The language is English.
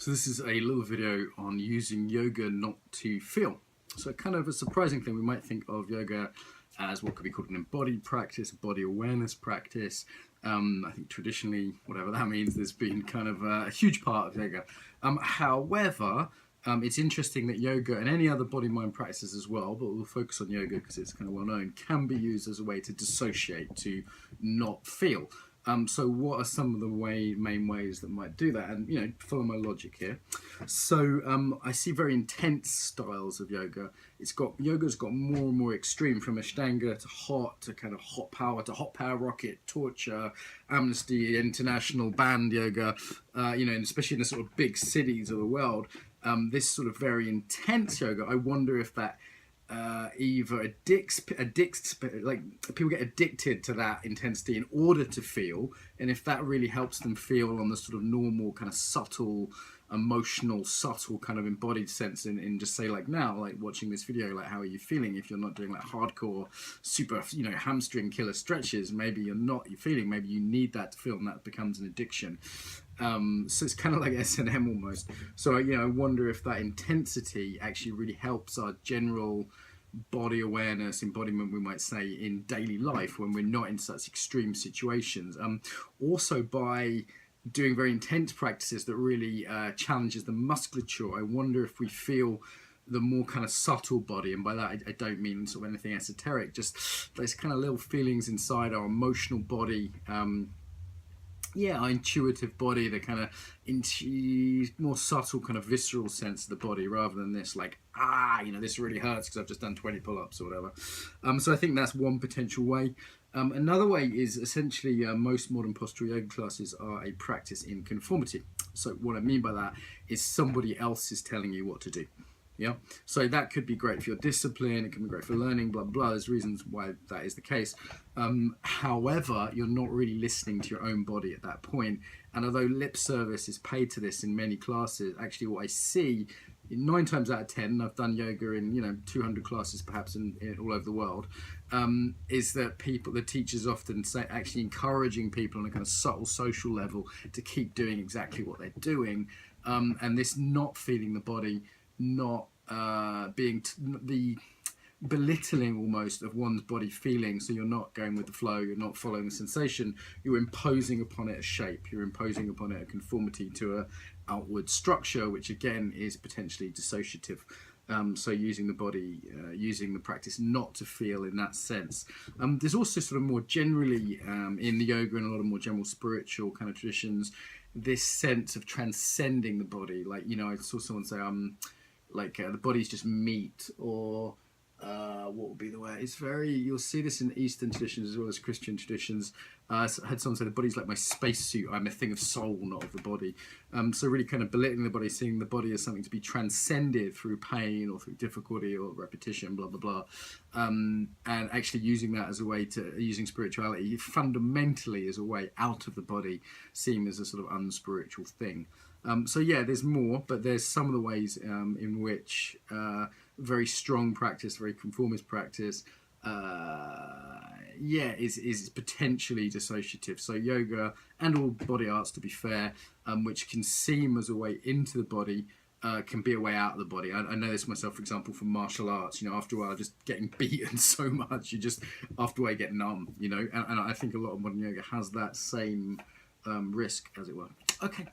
So this is a little video on using yoga not to feel. So kind of a surprising thing, we might think of yoga as what could be called an embodied practice, a body awareness practice. I think traditionally, whatever that means, there's been kind of a huge part of yoga. However, it's interesting that yoga and any other body-mind practices as well, but we'll focus on yoga because it's kind of well known, can be used as a way to dissociate, to not feel. So what are some of the main ways that might do that? And, you know, follow my logic here. So I see very intense styles of yoga. Yoga's got more and more extreme, from Ashtanga to hot, to kind of hot power rocket, torture, Amnesty International banned yoga, you know, and especially in the sort of big cities of the world. This sort of very intense yoga, I wonder if that either addicts, like people get addicted to that intensity in order to feel, and if that really helps them feel on the sort of normal kind of subtle emotional, subtle kind of embodied sense in just say like now, like watching this video, like how are you feeling? If you're not doing like hardcore super, you know, hamstring killer stretches, maybe you're feeling, maybe you need that to feel, and that becomes an addiction. So it's kind of like S&M almost. So, you know, I wonder if that intensity actually really helps our general body awareness, embodiment, we might say, in daily life when we're not in such extreme situations. Also by doing very intense practices that really challenges the musculature, I wonder if we feel the more kind of subtle body, and by that I don't mean sort of anything esoteric, just those kind of little feelings inside our emotional body, our intuitive body, the kind of more subtle kind of visceral sense of the body, rather than this like, you know, this really hurts because I've just done 20 pull-ups or whatever. So I think that's one potential way. Another way is essentially most modern postural yoga classes are a practice in conformity. So what I mean by that is somebody else is telling you what to do. Yeah, so that could be great for your discipline, it can be great for learning, blah, blah. There's reasons why that is the case. However, you're not really listening to your own body at that point. And although lip service is paid to this in many classes, actually what I see 9 times out of 10, I've done yoga in, you know, 200 classes perhaps in all over the world, is that the teachers often say, actually encouraging people on a kind of subtle social level to keep doing exactly what they're doing. And this not feeling the body, not being the belittling almost of one's body feeling, so you're not going with the flow, you're not following the sensation, you're imposing upon it a shape, you're imposing upon it a conformity to a outward structure, which again is potentially dissociative. So using the body, using the practice not to feel in that sense. There's also sort of more generally in the yoga and a lot of more general spiritual kind of traditions, this sense of transcending the body. Like, you know, I saw someone say the body's just meat, or what would be the way? It's you'll see this in Eastern traditions as well as Christian traditions. I had someone say the body's like my spacesuit, I'm a thing of soul, not of the body. So really kind of belittling the body, seeing the body as something to be transcended through pain or through difficulty or repetition, blah, blah, blah. And actually using that as a way using spirituality fundamentally as a way out of the body, seen as a sort of unspiritual thing. So yeah, there's more, but there's some of the ways in which very strong practice, very conformist practice, is potentially dissociative. So yoga and all body arts, to be fair, which can seem as a way into the body, can be a way out of the body. I know this myself, for example, from martial arts. You know, after a while, just getting beaten so much, after a while, you get numb. You know, and I think a lot of modern yoga has that same risk, as it were. Okay.